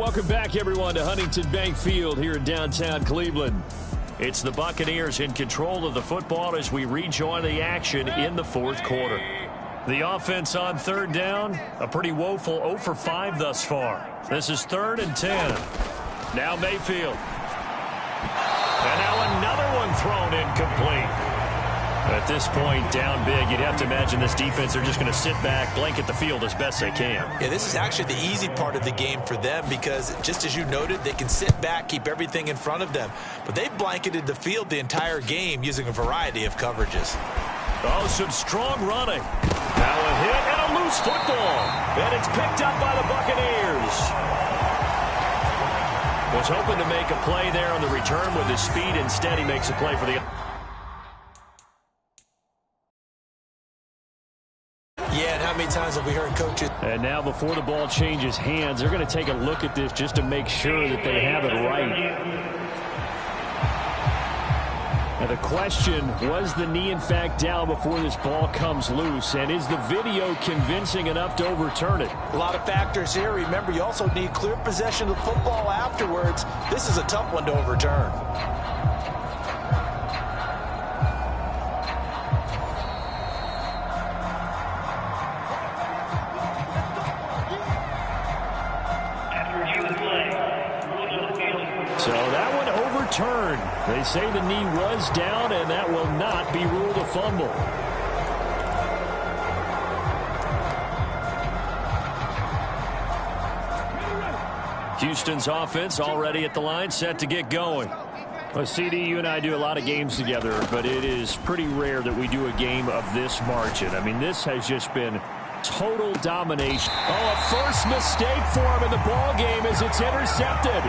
welcome back, everyone, to Huntington Bank Field here in downtown Cleveland. It's the Buccaneers in control of the football as we rejoin the action in the fourth quarter. The offense on third down, a pretty woeful 0 for 5 thus far. This is 3rd and 10. Now Mayfield. And now another one thrown incomplete. At this point, down big, you'd have to imagine this defense, they're just going to sit back, blanket the field as best they can. Yeah, this is actually the easy part of the game for them because, just as you noted, they can sit back, keep everything in front of them. But they've blanketed the field the entire game using a variety of coverages. Oh, some strong running. Now a hit and a loose football. And it's picked up by the Buccaneers. Was hoping to make a play there on the return with his speed. Instead, he makes a play for the... Yeah, and how many times have we heard coaches... And now before the ball changes hands, they're going to take a look at this just to make sure that they have it right. Now the question, was the knee in fact down before this ball comes loose? And is the video convincing enough to overturn it? A lot of factors here. Remember, you also need clear possession of the football afterwards. This is a tough one to overturn. So that one overturned. They say the knee was down, and that will not be ruled a fumble. Houston's offense already at the line, set to get going. Well, CD, you and I do a lot of games together, but it is pretty rare that we do a game of this margin. I mean, this has just been total domination. Oh, a first mistake for him in the ball game as it's intercepted.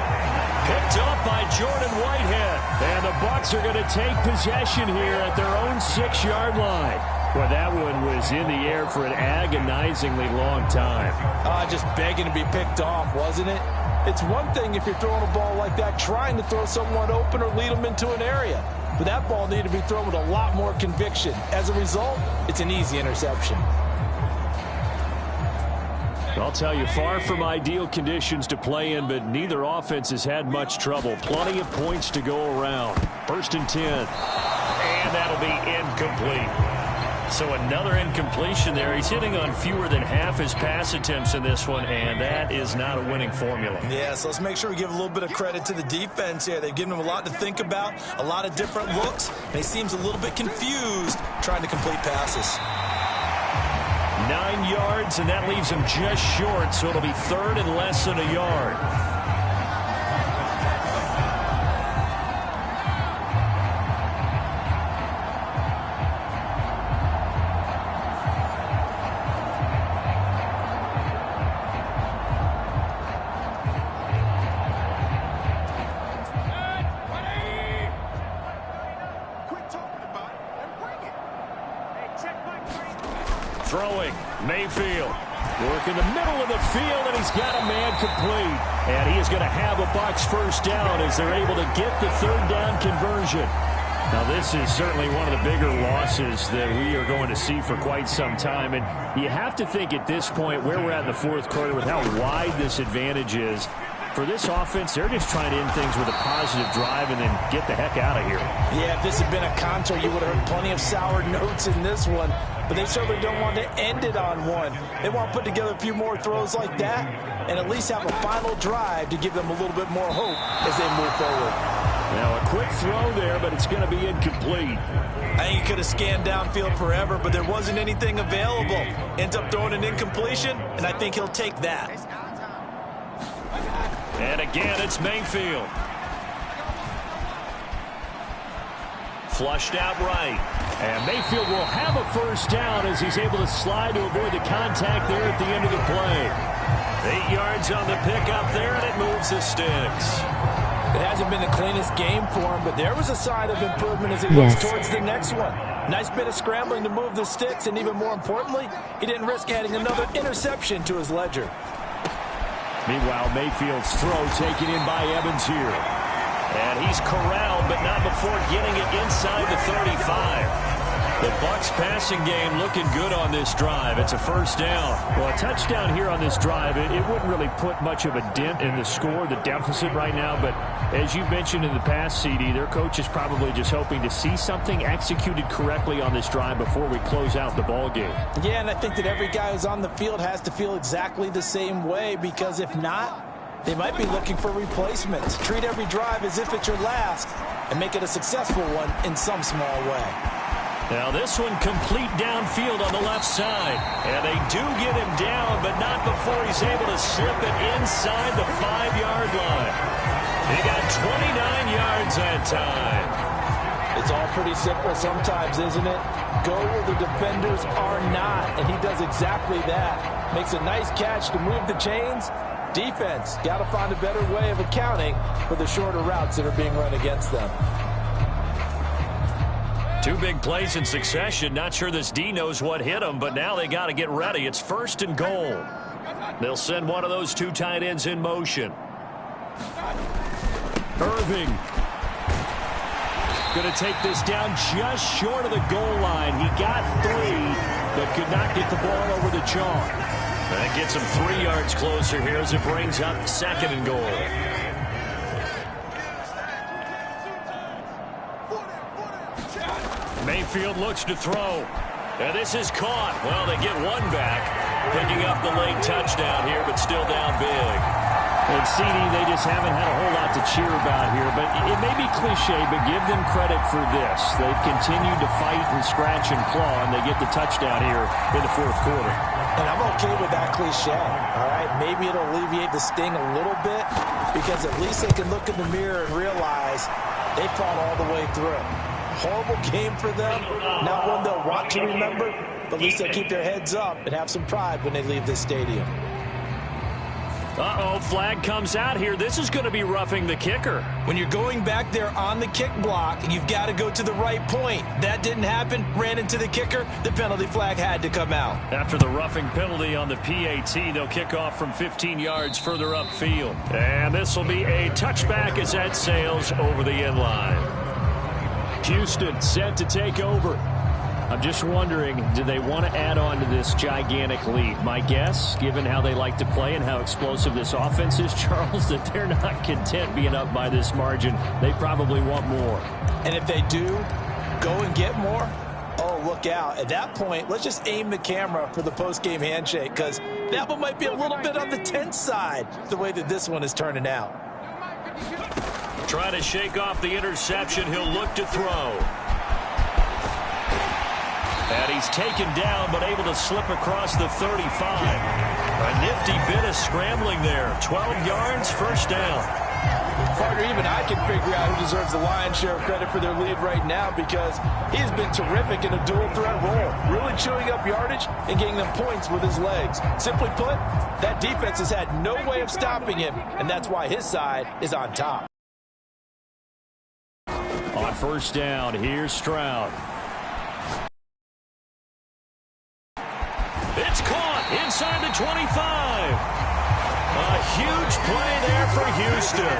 Picked up by Jordan Whitehead. And the Bucs are going to take possession here at their own 6-yard line. Well, that one was in the air for an agonizingly long time. Just begging to be picked off, wasn't it? It's one thing if you're throwing a ball like that, trying to throw someone open or lead them into an area. But that ball needed to be thrown with a lot more conviction. As a result, it's an easy interception. I'll tell you, far from ideal conditions to play in, but neither offense has had much trouble. Plenty of points to go around. 1st and 10. And that'll be incomplete. So another incompletion there. He's hitting on fewer than half his pass attempts in this one, and that is not a winning formula. Yeah, so let's make sure we give a little bit of credit to the defense here. They've given him a lot to think about, a lot of different looks, and he seems a little bit confused trying to complete passes. 9 yards, and that leaves him just short, so it'll be 3rd and less than a yard. Throwing, Mayfield. Work in the middle of the field, and he's got a man complete. And he is going to have a Bucs first down as they're able to get the 3rd down conversion. Now, this is certainly one of the bigger losses that we are going to see for quite some time. And you have to think at this point where we're at in the fourth quarter with how wide this advantage is. For this offense, they're just trying to end things with a positive drive and then get the heck out of here. Yeah, if this had been a counter, you would have heard plenty of sour notes in this one. But they certainly don't want to end it on one. They want to put together a few more throws like that and at least have a final drive to give them a little bit more hope as they move forward. Now, a quick throw there, but it's going to be incomplete. I think he could have scanned downfield forever, but there wasn't anything available. Ends up throwing an incompletion, and I think he'll take that. And again, it's Mayfield. Flushed out right. And Mayfield will have a first down as he's able to slide to avoid the contact there at the end of the play. 8 yards on the pickup there, and it moves the sticks. It hasn't been the cleanest game for him, but there was a sign of improvement as he looks towards the next one. Nice bit of scrambling to move the sticks, and even more importantly, he didn't risk adding another interception to his ledger. Meanwhile, Mayfield's throw taken in by Evans here. And he's corralled, but not before getting it inside the 35. The Bucs passing game looking good on this drive. It's a first down. Well, a touchdown here on this drive, it wouldn't really put much of a dent in the score, the deficit right now. But as you mentioned in the past, CD, their coach is probably just hoping to see something executed correctly on this drive before we close out the ball game. Yeah, and I think that every guy who's on the field has to feel exactly the same way, because if not, they might be looking for replacements. Treat every drive as if it's your last and make it a successful one in some small way. Now this one complete downfield on the left side. And they do get him down, but not before he's able to slip it inside the 5-yard line. He got 29 yards that time. It's all pretty simple sometimes, isn't it? Go where the defenders are not, and he does exactly that. Makes a nice catch to move the chains. Defense, got to find a better way of accounting for the shorter routes that are being run against them. 2 big plays in succession. Not sure this D knows what hit him, but now they got to get ready. It's 1st and goal. They'll send one of those 2 tight ends in motion. Irving going to take this down just short of the goal line. He got 3, but could not get the ball over the chalk. That gets him 3 yards closer here as it brings up 2nd and goal. Mayfield looks to throw. And this is caught. Well, they get 1 back. Picking up the late touchdown here, but still down big. And CD, they just haven't had a whole lot to cheer about here. But it may be cliche, but give them credit for this. They've continued to fight and scratch and claw, and they get the touchdown here in the 4th quarter. And I'm okay with that cliche, all right? Maybe it'll alleviate the sting a little bit, because at least they can look in the mirror and realize they fought all the way through. Horrible game for them, not one they'll want to remember, but at least they'll keep their heads up and have some pride when they leave this stadium. Uh-oh, flag comes out here. This is going to be roughing the kicker. When you're going back there on the kick block, you've got to go to the right point. That didn't happen. Ran into the kicker. The penalty flag had to come out. After the roughing penalty on the PAT, they'll kick off from 15 yards further upfield. And this will be a touchback as that sails over the end line. Houston set to take over. I'm just wondering, do they want to add on to this gigantic lead? My guess, given how they like to play and how explosive this offense is, Charles, that they're not content being up by this margin. They probably want more. And if they do go and get more, oh, look out. At that point, let's just aim the camera for the post-game handshake, because that one might be a little bit on the tense side, the way that this one is turning out. Try to shake off the interception. He'll look to throw. And he's taken down, but able to slip across the 35. A nifty bit of scrambling there. 12 yards, 1st down. Partner, even I can figure out who deserves the lion's share of credit for their lead right now, because he's been terrific in a dual threat role, really chewing up yardage and getting them points with his legs. Simply put, that defense has had no way of stopping him, and that's why his side is on top. On 1st down, here's Stroud. It's caught inside the 25. A huge play there for Houston.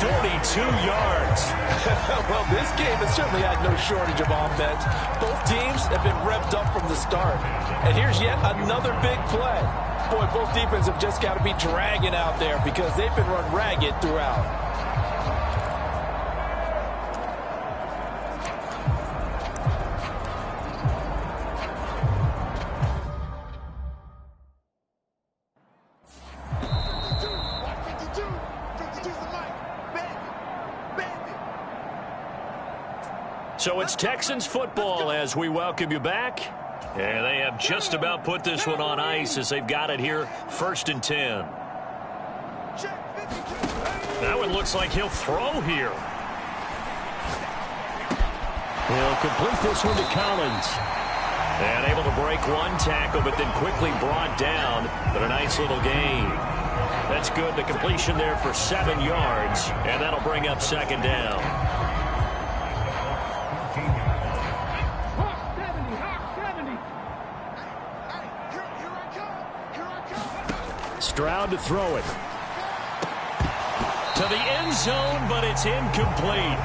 42 yards. Well, this game has certainly had no shortage of offense. Both teams have been revved up from the start. And here's yet another big play. Boy, both defenses have just got to be dragging out there, because they've been run ragged throughout. So it's Texans football as we welcome you back. And they have just about put this one on ice as they've got it here, 1st and 10. That one looks like he'll throw here. He'll complete this one to Collins. And able to break 1 tackle, but then quickly brought down. But a nice little gain. That's good. The completion there for 7 yards. And that'll bring up 2nd down. Stroud to throw it. To the end zone, but it's incomplete.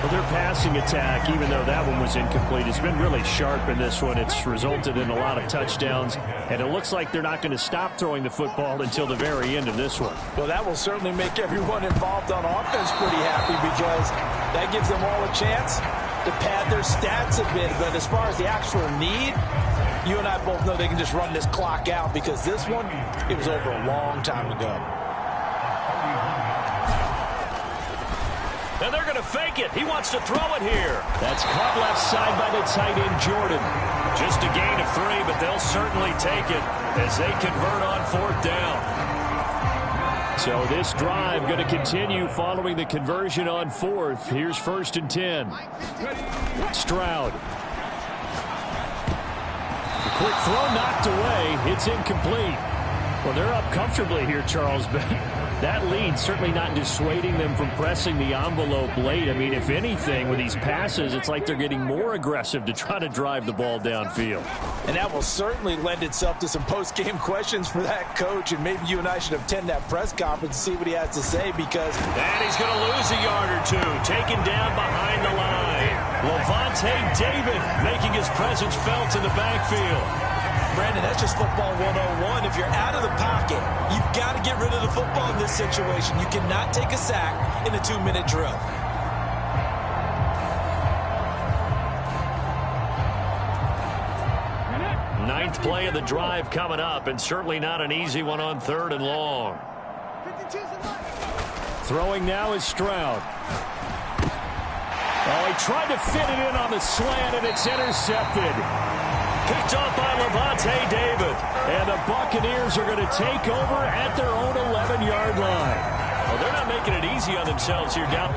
Well, their passing attack, even though that one was incomplete, has been really sharp in this one. It's resulted in a lot of touchdowns, and it looks like they're not going to stop throwing the football until the very end of this one. Well, that will certainly make everyone involved on offense pretty happy because that gives them all a chance to pad their stats a bit. But as far as the actual need, you and I both know they can just run this clock out because this one, it was over a long time ago. And they're going to fake it. He wants to throw it here. That's caught left side by the tight end, Jordan. Just a gain of 3, but they'll certainly take it as they convert on 4th down. So this drive going to continue following the conversion on 4th. Here's 1st and 10. Stroud. A quick throw knocked away. It's incomplete. Well, they're up comfortably here, Charles, but that lead certainly not dissuading them from pressing the envelope late. I mean, if anything, with these passes, it's like they're getting more aggressive to try to drive the ball downfield. And that will certainly lend itself to some post-game questions for that coach, and maybe you and I should attend that press conference and see what he has to say because... And he's going to lose a yard or 2, taken down behind the line. Lavonte David making his presence felt in the backfield. Brandon, that's just football 101. If you're out of the pocket, you've got to get rid of the football in this situation. You cannot take a sack in a 2-minute drill. Ninth play of the drive coming up, and certainly not an easy one on 3rd and long. Throwing now is Stroud. Oh, he tried to fit it in on the slant, and it's intercepted. Picked off by Lavonte David. And the Buccaneers are going to take over at their own 11-yard line. Well, they're not making it easy on themselves here down.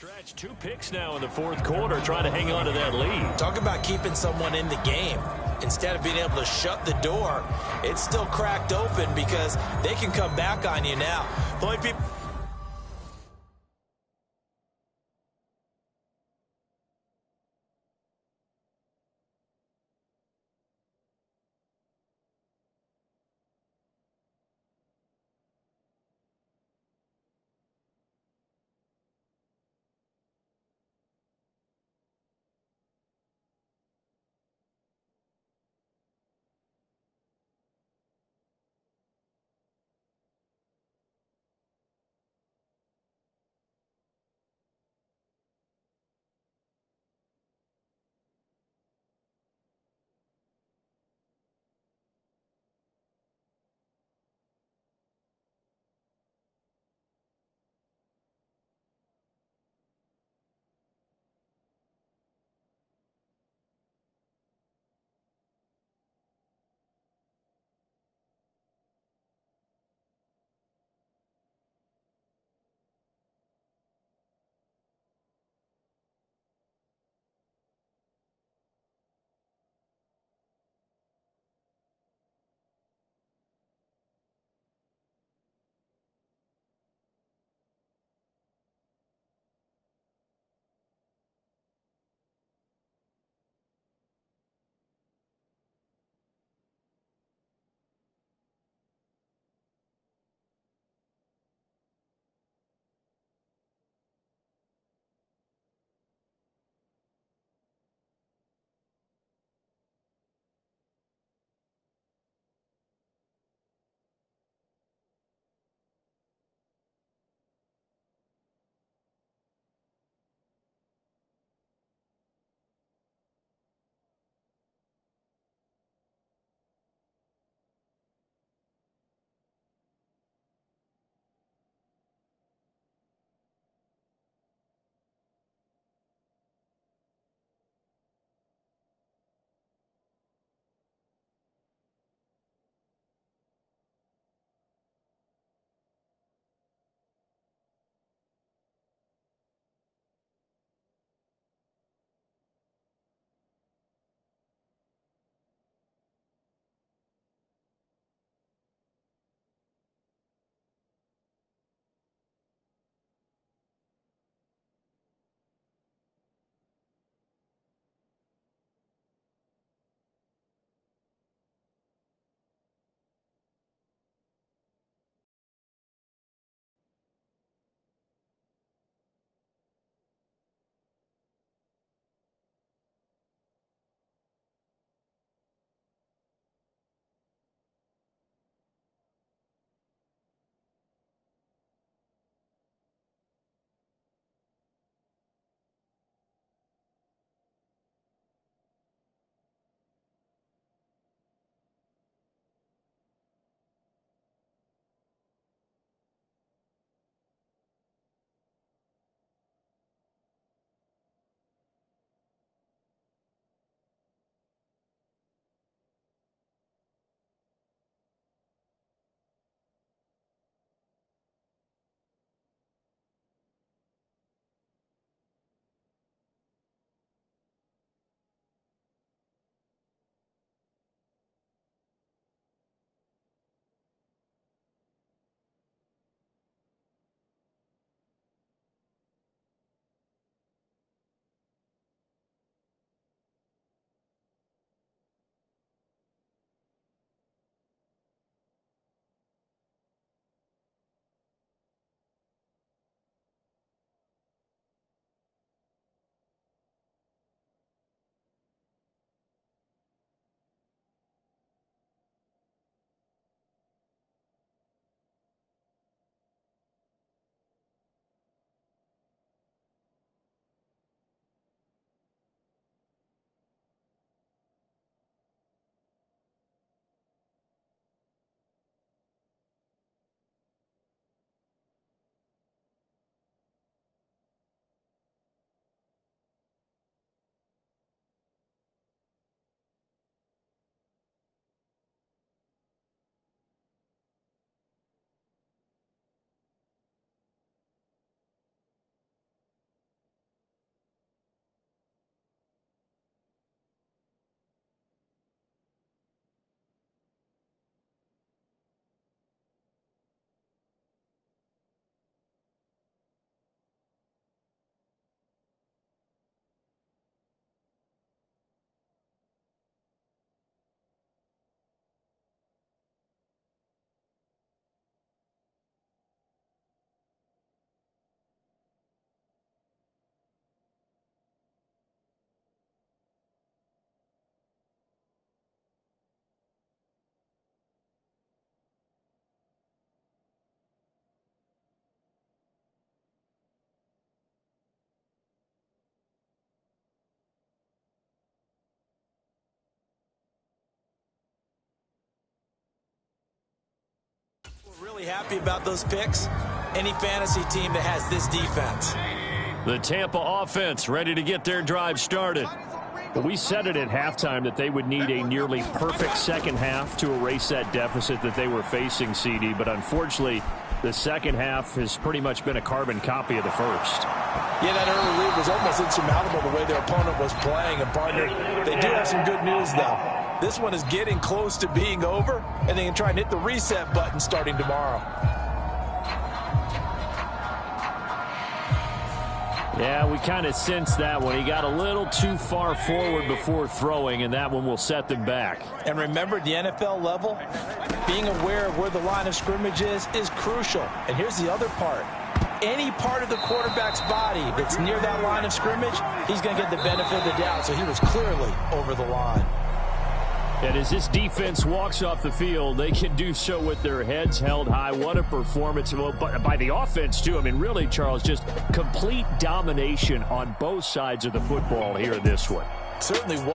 stretch. 2 picks now in the fourth quarter, trying to hang on to that lead. Talk about keeping someone in the game. Instead of being able to shut the door, it's still cracked open because they can come back on you now. The only people Really happy about those picks. Any fantasy team that has this defense. The Tampa offense ready to get their drive started. Well, we said it at halftime that they would need a nearly perfect second half to erase that deficit that they were facing, CD. But unfortunately, the second half has pretty much been a carbon copy of the first. Yeah, that early lead was almost insurmountable the way their opponent was playing. And, partner, they do have some good news, though. This one is getting close to being over, and they can try and hit the reset button starting tomorrow. Yeah, we kind of sensed that one. He got a little too far forward before throwing, and that one will set them back. And remember, the NFL level, being aware of where the line of scrimmage is crucial. And here's the other part. Any part of the quarterback's body that's near that line of scrimmage, he's going to get the benefit of the doubt. So he was clearly over the line. And as this defense walks off the field, they can do so with their heads held high. What a performance by the offense, too. I mean, really, Charles, just complete domination on both sides of the football here in this one. Certainly